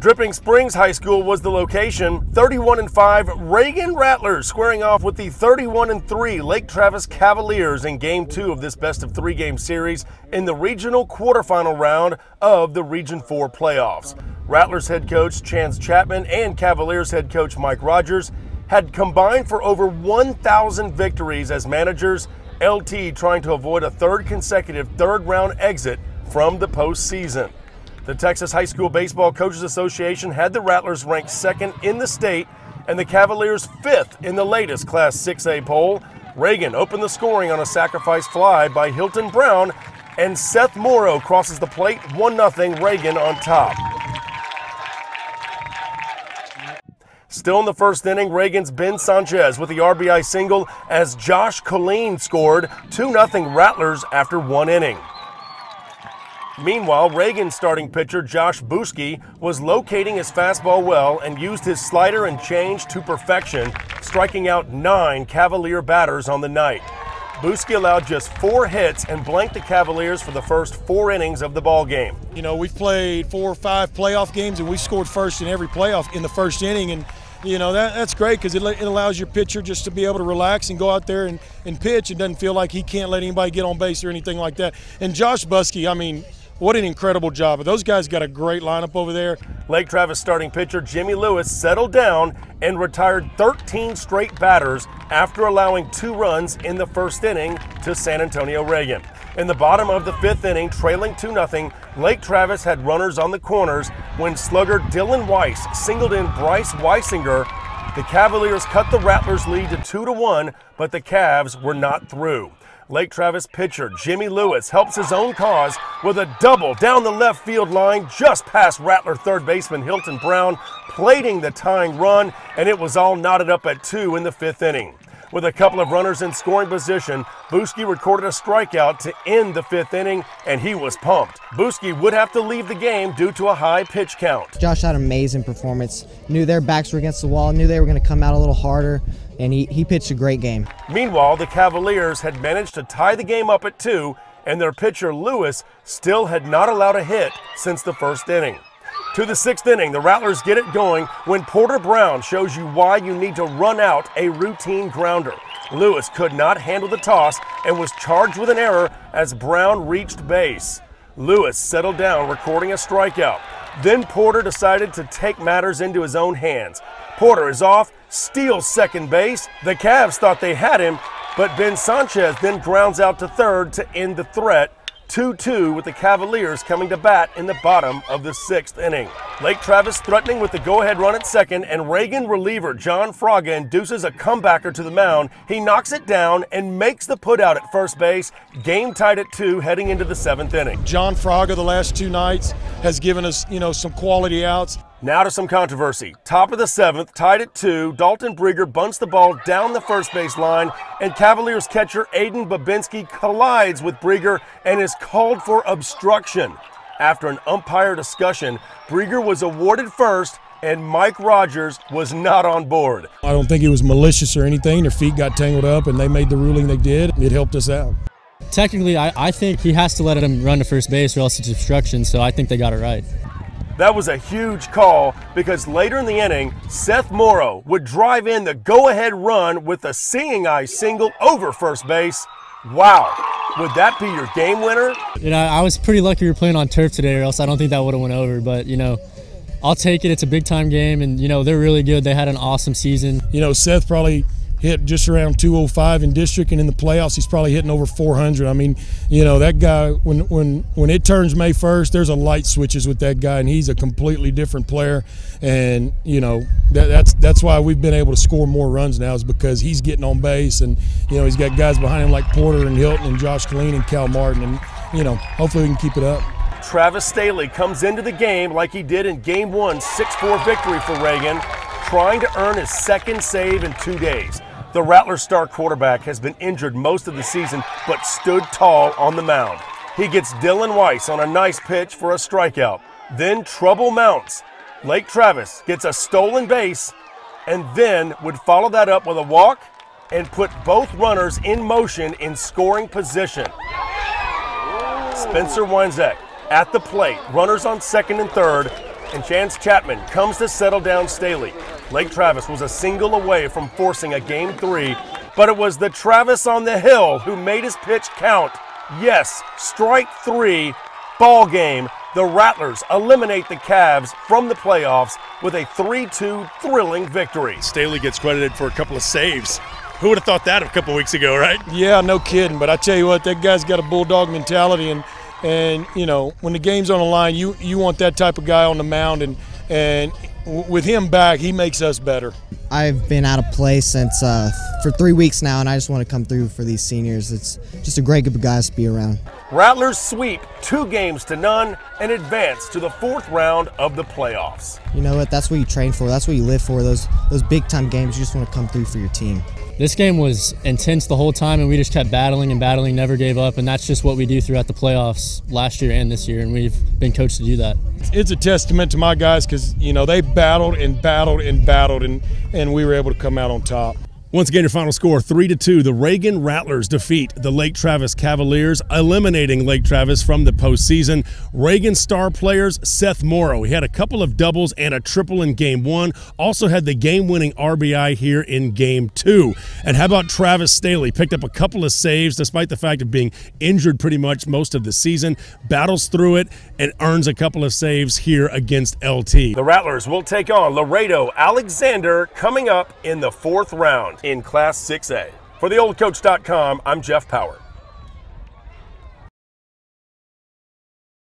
Dripping Springs High School was the location. 31-5 Reagan Rattlers squaring off with the 31-3 Lake Travis Cavaliers in Game 2 of this best-of-3 game series in the regional quarterfinal round of the Region 4 playoffs. Rattlers head coach Chance Chapman and Cavaliers head coach Mike Rogers had combined for over 1,000 victories as managers, LT trying to avoid a third consecutive third-round exit from the postseason. The Texas High School Baseball Coaches Association had the Rattlers ranked second in the state and the Cavaliers fifth in the latest Class 6A poll. Reagan opened the scoring on a sacrifice fly by Hilton Brown, and Seth Morrow crosses the plate, 1-0 Reagan on top. Still in the first inning, Reagan's Ben Sanchez with the RBI single as Josh Killeen scored 2-0 Rattlers after 1 inning. Meanwhile, Reagan's starting pitcher Josh Babinski was locating his fastball well and used his slider and change to perfection, striking out 9 Cavalier batters on the night. Babinski allowed just 4 hits and blanked the Cavaliers for the first 4 innings of the ball game. You know, we've played 4 or 5 playoff games and we scored first in every playoff in the first inning, and you know, that's great because it allows your pitcher just to be able to relax and go out there and pitch. It doesn't feel like he can't let anybody get on base or anything like that. And Josh Babinski, I mean, what an incredible job. Those guys got a great lineup over there. Lake Travis starting pitcher Jimmy Lewis settled down and retired 13 straight batters after allowing 2 runs in the first inning to San Antonio Reagan. In the bottom of the 5th inning, trailing 2-0, Lake Travis had runners on the corners when slugger Dylan Weiss singled in Bryce Weisinger. The Cavaliers cut the Rattlers' lead to 2-1, but the Cavs were not through. Lake Travis pitcher Jimmy Lewis helps his own cause with a double down the left field line just past Rattler third baseman Hilton Brown, plating the tying run, and it was all knotted up at 2 in the 5th inning. With a couple of runners in scoring position, Babinski recorded a strikeout to end the 5th inning, and he was pumped. Babinski would have to leave the game due to a high pitch count. Josh had an amazing performance. Knew their backs were against the wall, knew they were going to come out a little harder, and he pitched a great game. Meanwhile, the Cavaliers had managed to tie the game up at 2, and their pitcher Lewis still had not allowed a hit since the first inning. To the 6th inning, the Rattlers get it going when Porter Brown shows you why you need to run out a routine grounder. Lewis could not handle the toss and was charged with an error as Brown reached base. Lewis settled down, recording a strikeout. Then Porter decided to take matters into his own hands. Porter is off, steals second base. The Cavs thought they had him, but Ben Sanchez then grounds out to third to end the threat. 2-2 with the Cavaliers coming to bat in the bottom of the 6th inning. Lake Travis threatening with the go-ahead run at second, and Reagan reliever John Fraga induces a comebacker to the mound. He knocks it down and makes the putout at first base. Game tied at 2 heading into the 7th inning. John Fraga the last 2 nights has given us, you know, some quality outs. Now to some controversy. Top of the 7th, tied at 2, Dalton Breiger bunts the ball down the first base line, and Cavaliers catcher Adin Babinski collides with Breiger and is called for obstruction. After an umpire discussion, Breiger was awarded first, and Mike Rogers was not on board. I don't think it was malicious or anything. Their feet got tangled up, and they made the ruling they did. It helped us out. Technically, I think he has to let him run to first base or else it's obstruction, so I think they got it right. That was a huge call because later in the inning, Seth Morrow would drive in the go-ahead run with a seeing eye single over first base. Wow, would that be your game winner? You know, I was pretty lucky we were playing on turf today, or else I don't think that would have went over. But, you know, I'll take it. It's a big-time game, and, you know, they're really good. They had an awesome season. You know, Seth probably hit just around 205 in district, and in the playoffs he's probably hitting over 400. I mean, you know, that guy, when it turns May 1st, there's a light switches with that guy, and he's a completely different player. And you know, that's why we've been able to score more runs now, is because he's getting on base, and you know, he's got guys behind him like Porter and Hilton and Josh Killeen and Cal Martin, and you know, hopefully we can keep it up. Travis Stehele comes into the game like he did in Game 1, 6-4 victory for Reagan, trying to earn his 2nd save in 2 days. The Rattlers star quarterback has been injured most of the season, but stood tall on the mound. He gets Dylan Weiss on a nice pitch for a strikeout. Then trouble mounts. Lake Travis gets a stolen base and then would follow that up with a walk and put both runners in motion in scoring position. Spencer Weinzek at the plate, runners on 2nd and 3rd, and Chance Chapman comes to settle down Stehele. Lake Travis was a single away from forcing a Game 3, but it was the Travis on the hill who made his pitch count. Yes, strike 3, ball game. The Rattlers eliminate the Cavs from the playoffs with a 3-2 thrilling victory. Stehele gets credited for a couple of saves. Who would have thought that a couple weeks ago, right? Yeah, no kidding. But I tell you what, that guy's got a bulldog mentality, and you know, when the game's on the line, you want that type of guy on the mound, and with him back, he makes us better. I've been out of play since for 3 weeks now, and I just want to come through for these seniors. It's just a great group of guys to be around. Rattlers sweep 2-0 and advance to the 4th round of the playoffs. You know what? That's what you train for. That's what you live for. Those big time games. You just want to come through for your team. This game was intense the whole time, and we just kept battling and battling, never gave up, and that's just what we do throughout the playoffs last year and this year, and we've been coached to do that. It's a testament to my guys because, you know, they battled and battled and battled, and we were able to come out on top. Once again, your final score, 3-2. The Reagan Rattlers defeat the Lake Travis Cavaliers, eliminating Lake Travis from the postseason. Reagan star players, Seth Morrow. He had a couple of doubles and a triple in Game 1. Also had the game-winning RBI here in Game 2. And how about Travis Stehele? Picked up a couple of saves despite the fact of being injured pretty much most of the season. Battles through it and earns a couple of saves here against LT. The Rattlers will take on Laredo Alexander coming up in the 4th round in Class 6A. For theoldcoach.com, I'm Jeff Power.